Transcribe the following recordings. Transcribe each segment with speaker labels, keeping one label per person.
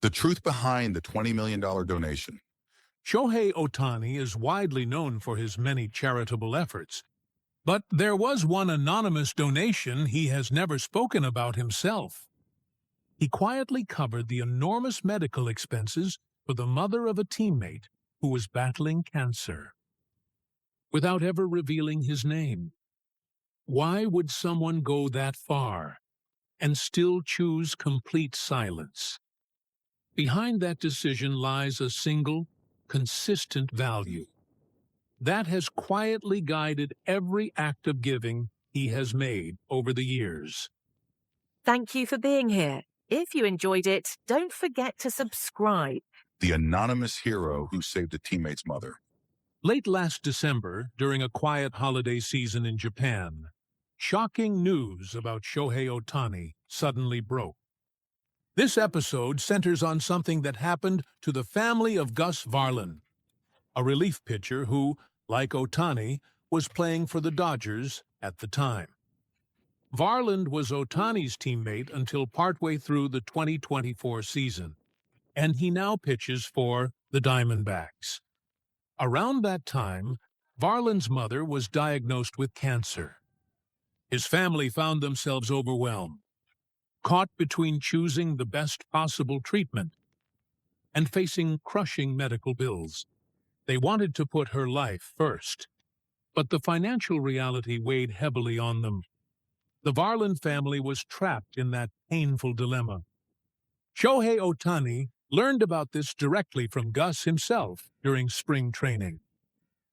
Speaker 1: The truth behind the $20 million donation.
Speaker 2: Shohei Ohtani is widely known for his many charitable efforts, but there was one anonymous donation he has never spoken about himself. He quietly covered the enormous medical expenses for the mother of a teammate who was battling cancer, without ever revealing his name. Why would someone go that far and still choose complete silence? Behind that decision lies a single, consistent value that has quietly guided every act of giving he has made over the years.
Speaker 3: Thank you for being here. If you enjoyed it, don't forget to subscribe.
Speaker 1: The anonymous hero who saved a teammate's mother.
Speaker 2: Late last December, during a quiet holiday season in Japan, shocking news about Shohei Ohtani suddenly broke. This episode centers on something that happened to the family of Gus Varland, a relief pitcher who, like Ohtani, was playing for the Dodgers at the time. Varland was Ohtani's teammate until partway through the 2024 season, and he now pitches for the Diamondbacks. Around that time, Varland's mother was diagnosed with cancer. His family found themselves overwhelmed, caught between choosing the best possible treatment and facing crushing medical bills. They wanted to put her life first, but the financial reality weighed heavily on them. The Varland family was trapped in that painful dilemma. Shohei Ohtani learned about this directly from Gus himself during spring training.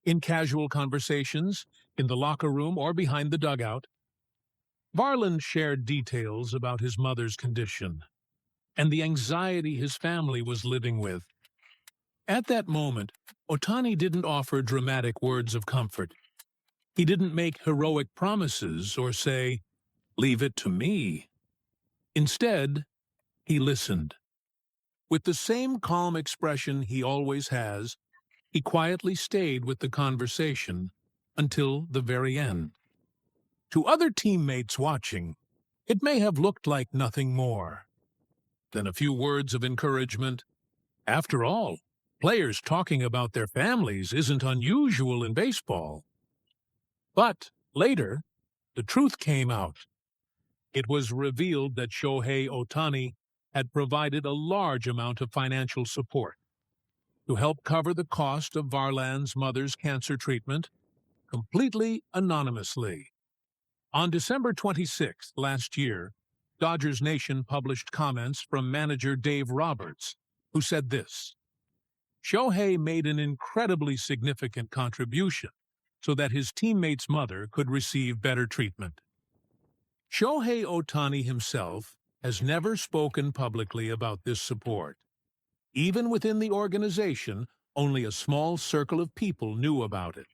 Speaker 2: In casual conversations, in the locker room or behind the dugout, Varland shared details about his mother's condition and the anxiety his family was living with. At that moment, Ohtani didn't offer dramatic words of comfort. He didn't make heroic promises or say, "Leave it to me." Instead, he listened. With the same calm expression he always has, he quietly stayed with the conversation until the very end. To other teammates watching, it may have looked like nothing more than a few words of encouragement. After all, players talking about their families isn't unusual in baseball. But later, the truth came out. It was revealed that Shohei Ohtani had provided a large amount of financial support to help cover the cost of Varland's mother's cancer treatment, completely anonymously. On December 26th last year, Dodgers Nation published comments from manager Dave Roberts, who said this: Shohei made an incredibly significant contribution so that his teammate's mother could receive better treatment. Shohei Ohtani himself has never spoken publicly about this support. Even within the organization, only a small circle of people knew about it.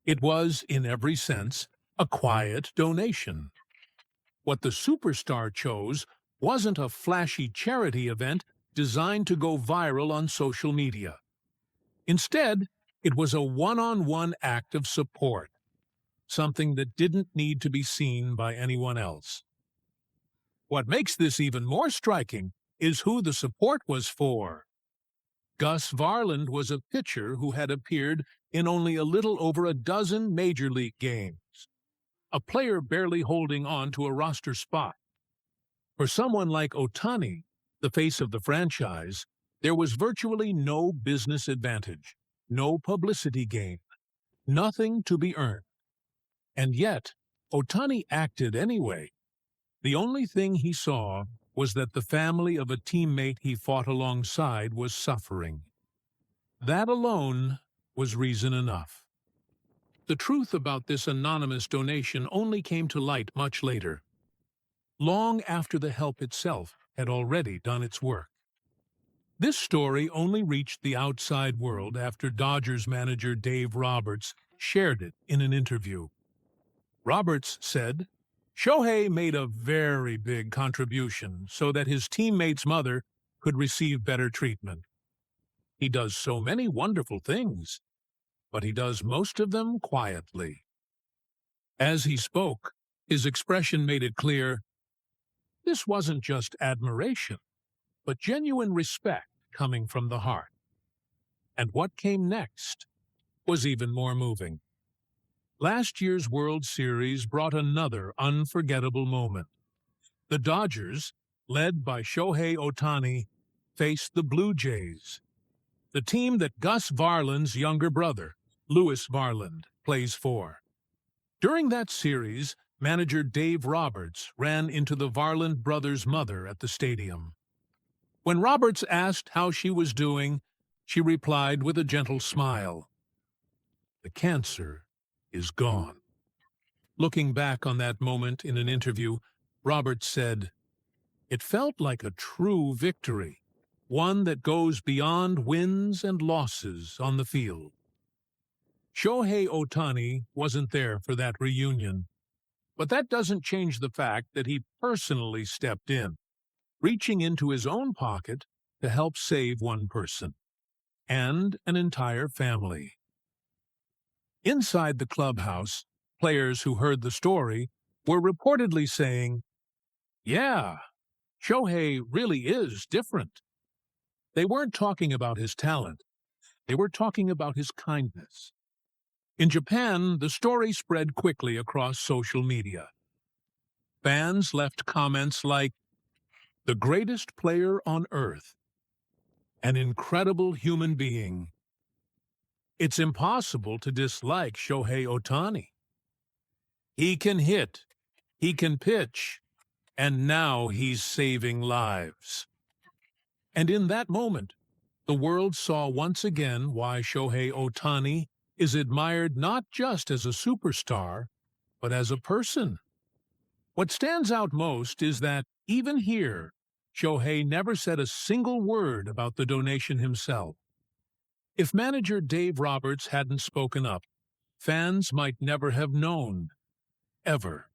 Speaker 2: It was, in every sense, a quiet donation. What the superstar chose wasn't a flashy charity event designed to go viral on social media. Instead, it was a one-on-one act of support, something that didn't need to be seen by anyone else. What makes this even more striking is who the support was for. Gus Varland was a pitcher who had appeared in only a little over a dozen major league games, a player barely holding on to a roster spot. For someone like Ohtani, the face of the franchise, there was virtually no business advantage, no publicity gain, nothing to be earned. And yet, Ohtani acted anyway. The only thing he saw was that the family of a teammate he fought alongside was suffering. That alone was reason enough. The truth about this anonymous donation only came to light much later, long after the help itself had already done its work. This story only reached the outside world after Dodgers manager Dave Roberts shared it in an interview. Roberts said, Shohei made a very big contribution so that his teammate's mother could receive better treatment. He does so many wonderful things, but he does most of them quietly. As he spoke, his expression made it clear this wasn't just admiration, but genuine respect coming from the heart. And what came next was even more moving. Last year's World Series brought another unforgettable moment. The Dodgers, led by Shohei Ohtani, faced the Blue Jays, the team that Gus Varland's younger brother, Louis Varland, plays for. During that series, manager Dave Roberts ran into the Varland brothers' mother at the stadium. When Roberts asked how she was doing, she replied with a gentle smile, "The cancer is gone." Looking back on that moment in an interview, Roberts said, "It felt like a true victory, one that goes beyond wins and losses on the field." Shohei Ohtani wasn't there for that reunion, but that doesn't change the fact that he personally stepped in, reaching into his own pocket to help save one person and an entire family. Inside the clubhouse, players who heard the story were reportedly saying, "Yeah, Shohei really is different." They weren't talking about his talent. They were talking about his kindness. In Japan, the story spread quickly across social media. Fans left comments like, "The greatest player on earth, an incredible human being. It's impossible to dislike Shohei Ohtani. He can hit, he can pitch, and now he's saving lives." And in that moment, the world saw once again why Shohei Ohtani is admired not just as a superstar, but as a person. What stands out most is that, even here, Shohei never said a single word about the donation himself. If manager Dave Roberts hadn't spoken up, fans might never have known, ever.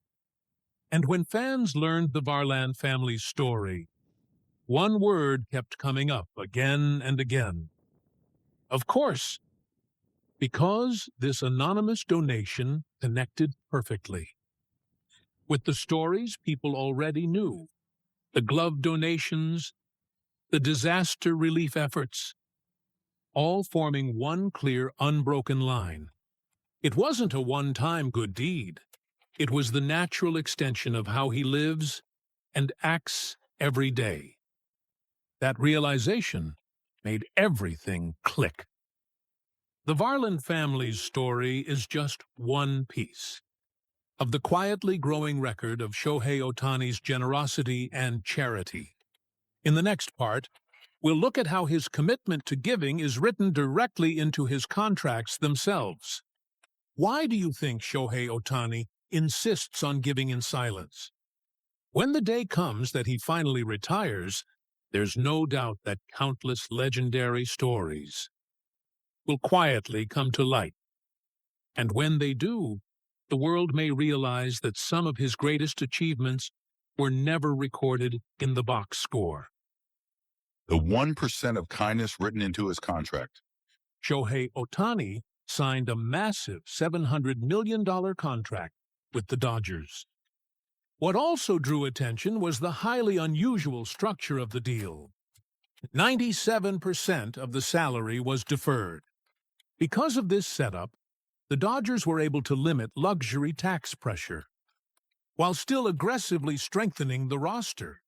Speaker 2: And when fans learned the Varland family's story, one word kept coming up again and again. Of course, because this anonymous donation connected perfectly with the stories people already knew, the glove donations, the disaster relief efforts, all forming one clear, unbroken line. It wasn't a one-time good deed. It was the natural extension of how he lives and acts every day. That realization made everything click. The Varland family's story is just one piece of the quietly growing record of Shohei Ohtani's generosity and charity. In the next part, we'll look at how his commitment to giving is written directly into his contracts themselves. Why do you think Shohei Ohtani insists on giving in silence? When the day comes that he finally retires, there's no doubt that countless legendary stories will quietly come to light. And when they do, the world may realize that some of his greatest achievements were never recorded in the box score.
Speaker 1: The 1% of kindness written into his contract.
Speaker 2: Shohei Ohtani signed a massive $700 million contract with the Dodgers. What also drew attention was the highly unusual structure of the deal. 97% of the salary was deferred. Because of this setup, the Dodgers were able to limit luxury tax pressure, while still aggressively strengthening the roster.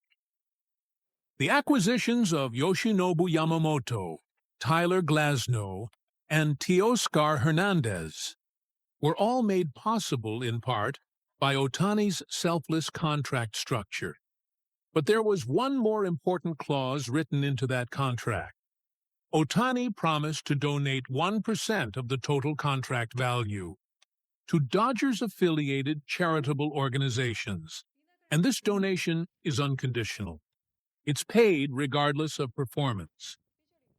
Speaker 2: The acquisitions of Yoshinobu Yamamoto, Tyler Glasnow, and Teoscar Hernandez were all made possible in part by Ohtani's selfless contract structure. But there was one more important clause written into that contract. Ohtani promised to donate 1% of the total contract value to Dodgers-affiliated charitable organizations, and this donation is unconditional. It's paid regardless of performance.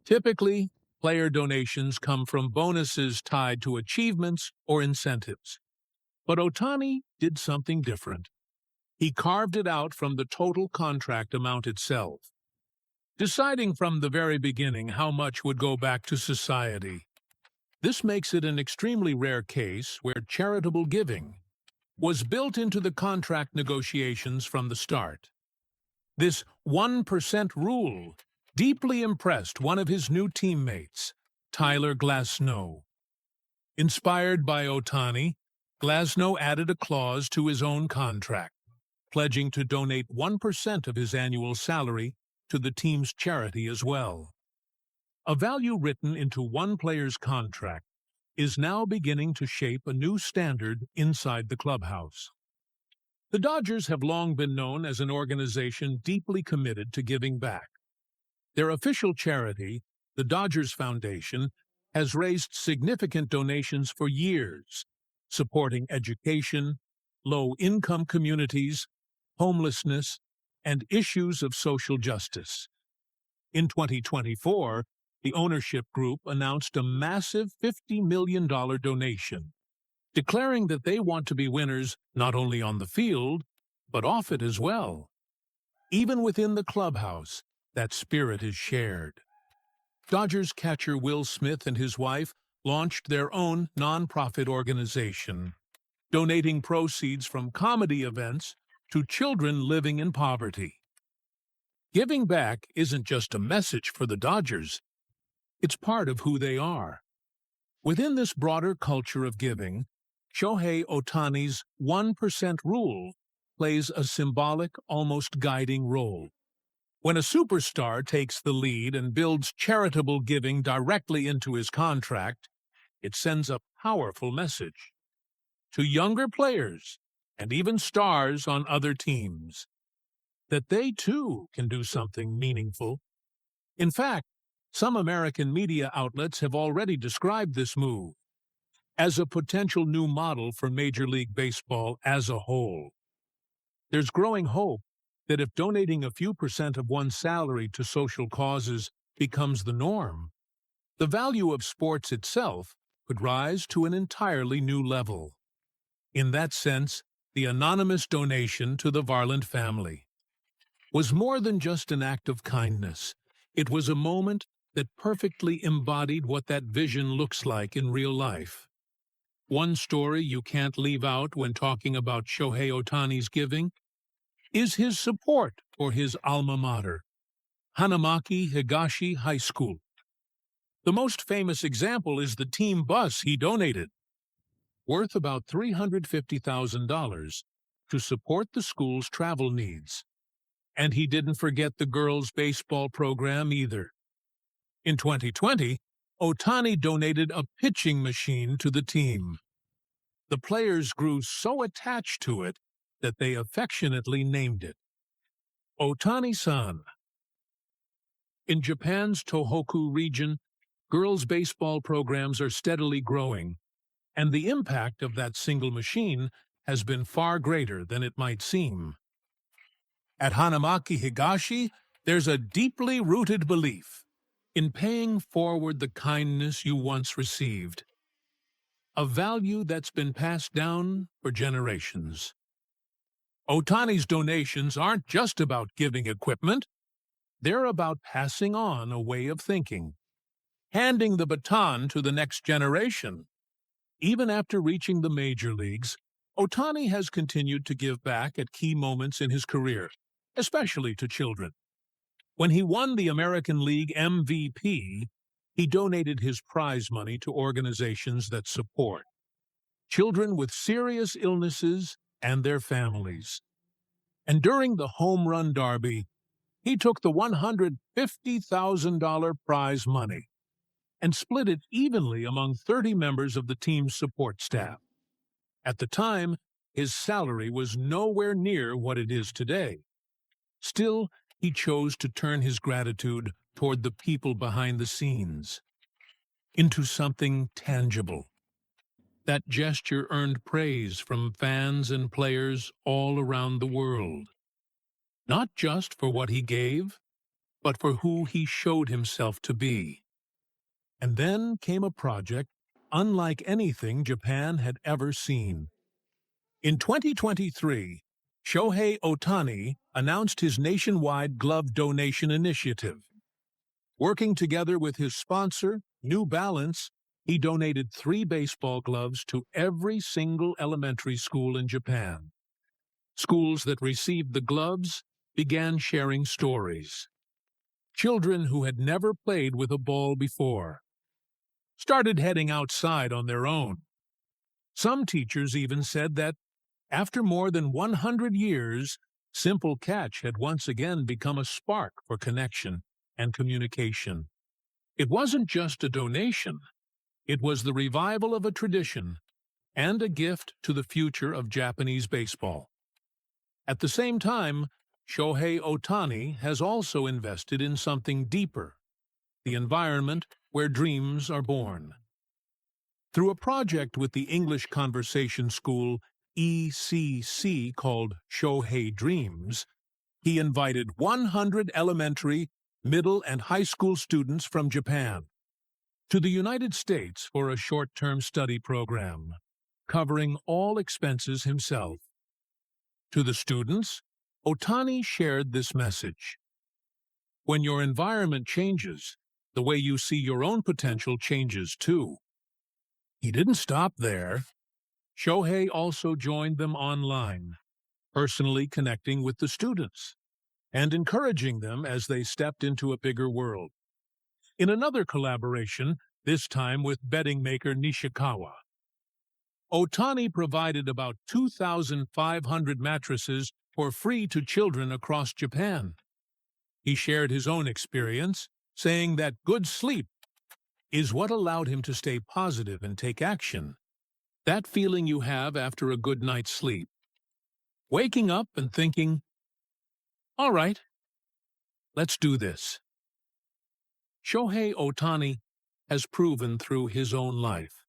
Speaker 2: Typically, player donations come from bonuses tied to achievements or incentives. But Ohtani did something different. He carved it out from the total contract amount itself, deciding from the very beginning how much would go back to society. This makes it an extremely rare case where charitable giving was built into the contract negotiations from the start. This 1% rule deeply impressed one of his new teammates, Tyler Glasnow. Inspired by Ohtani, Glasnow added a clause to his own contract, pledging to donate 1% of his annual salary to the team's charity as well. A value written into one player's contract is now beginning to shape a new standard inside the clubhouse. The Dodgers have long been known as an organization deeply committed to giving back. Their official charity, the Dodgers Foundation, has raised significant donations for years, supporting education, low-income communities, homelessness, and issues of social justice. In 2024, the ownership group announced a massive $50 million donation, declaring that they want to be winners not only on the field, but off it as well. Even within the clubhouse, that spirit is shared. Dodgers catcher Will Smith and his wife launched their own nonprofit organization, donating proceeds from comedy events to children living in poverty. Giving back isn't just a message for the Dodgers, it's part of who they are. Within this broader culture of giving, Shohei Ohtani's 1% rule plays a symbolic, almost guiding role. When a superstar takes the lead and builds charitable giving directly into his contract, it sends a powerful message to younger players and even stars on other teams that they too can do something meaningful. In fact, some American media outlets have already described this move as a potential new model for Major League Baseball as a whole. There's growing hope that if donating a few percent of one's salary to social causes becomes the norm, the value of sports itself could rise to an entirely new level. In that sense, the anonymous donation to the Varland family was more than just an act of kindness. It was a moment that perfectly embodied what that vision looks like in real life. One story you can't leave out when talking about Shohei Ohtani's giving is his support for his alma mater, Hanamaki Higashi High School. The most famous example is the team bus he donated, worth about $350,000, to support the school's travel needs. And he didn't forget the girls' baseball program either. In 2020, Ohtani donated a pitching machine to the team. The players grew so attached to it that they affectionately named it Ohtani-san. In Japan's Tohoku region, girls' baseball programs are steadily growing, and the impact of that single machine has been far greater than it might seem. At Hanamaki Higashi, there's a deeply rooted belief in paying forward the kindness you once received, a value that's been passed down for generations. Ohtani's donations aren't just about giving equipment, they're about passing on a way of thinking, handing the baton to the next generation. Even after reaching the major leagues, Ohtani has continued to give back at key moments in his career, especially to children. When he won the American League MVP, he donated his prize money to organizations that support children with serious illnesses and their families. And during the Home Run Derby, he took the $150,000 prize money and split it evenly among 30 members of the team's support staff. At the time, his salary was nowhere near what it is today. Still, he chose to turn his gratitude toward the people behind the scenes into something tangible. That gesture earned praise from fans and players all around the world, not just for what he gave, but for who he showed himself to be. And then came a project unlike anything Japan had ever seen. In 2023, Shohei Ohtani announced his nationwide glove donation initiative. Working together with his sponsor, New Balance, he donated 3 baseball gloves to every single elementary school in Japan. Schools that received the gloves began sharing stories. Children who had never played with a ball before started heading outside on their own. Some teachers even said that after more than 100 years, simple catch had once again become a spark for connection and communication. It wasn't just a donation, it was the revival of a tradition and a gift to the future of Japanese baseball. At the same time, Shohei Ohtani has also invested in something deeper, the environment where dreams are born. Through a project with the English Conversation School ECC called Shohei Dreams, he invited 100 elementary, middle, and high school students from Japan to the United States for a short-term study program, covering all expenses himself. To the students, Ohtani shared this message. When your environment changes, the way you see your own potential changes too. He didn't stop there. Shohei also joined them online, personally connecting with the students and encouraging them as they stepped into a bigger world. In another collaboration, this time with betting maker Nishikawa, Ohtani provided about 2,500 mattresses for free to children across Japan. He shared his own experience, saying that good sleep is what allowed him to stay positive and take action. That feeling you have after a good night's sleep. Waking up and thinking, all right, let's do this. Shohei Ohtani has proven through his own life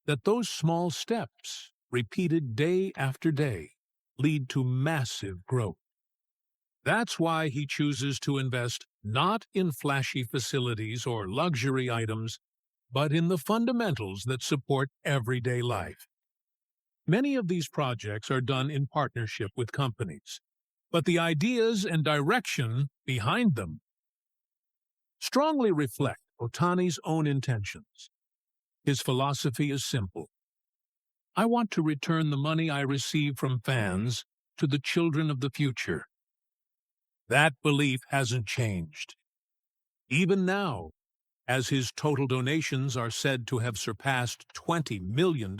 Speaker 2: that those small steps, repeated day after day, lead to massive growth. That's why he chooses to invest not in flashy facilities or luxury items, but in the fundamentals that support everyday life. Many of these projects are done in partnership with companies, but the ideas and direction behind them strongly reflect Ohtani's own intentions. His philosophy is simple. I want to return the money I receive from fans to the children of the future. That belief hasn't changed. Even now, as his total donations are said to have surpassed $20 million.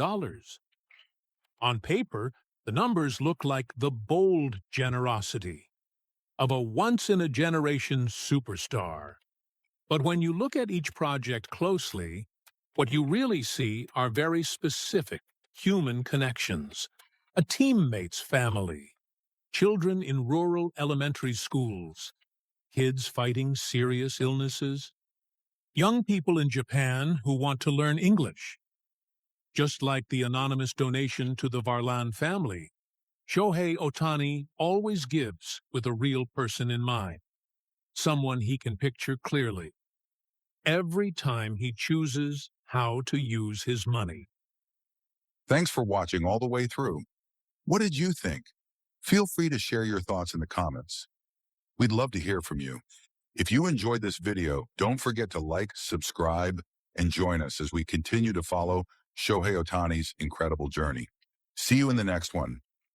Speaker 2: On paper, the numbers look like the bold generosity of a once-in-a-generation superstar. But when you look at each project closely, what you really see are very specific human connections, a teammate's family, children in rural elementary schools, kids fighting serious illnesses, young people in Japan who want to learn English. Just like the anonymous donation to the Varlan family, Shohei Ohtani always gives with a real person in mind, someone he can picture clearly, every time he chooses how to use his money.
Speaker 1: Thanks for watching all the way through. What did you think? Feel free to share your thoughts in the comments. We'd love to hear from you. If you enjoyed this video, don't forget to like, subscribe, and join us as we continue to follow Shohei Ohtani's incredible journey. See you in the next one.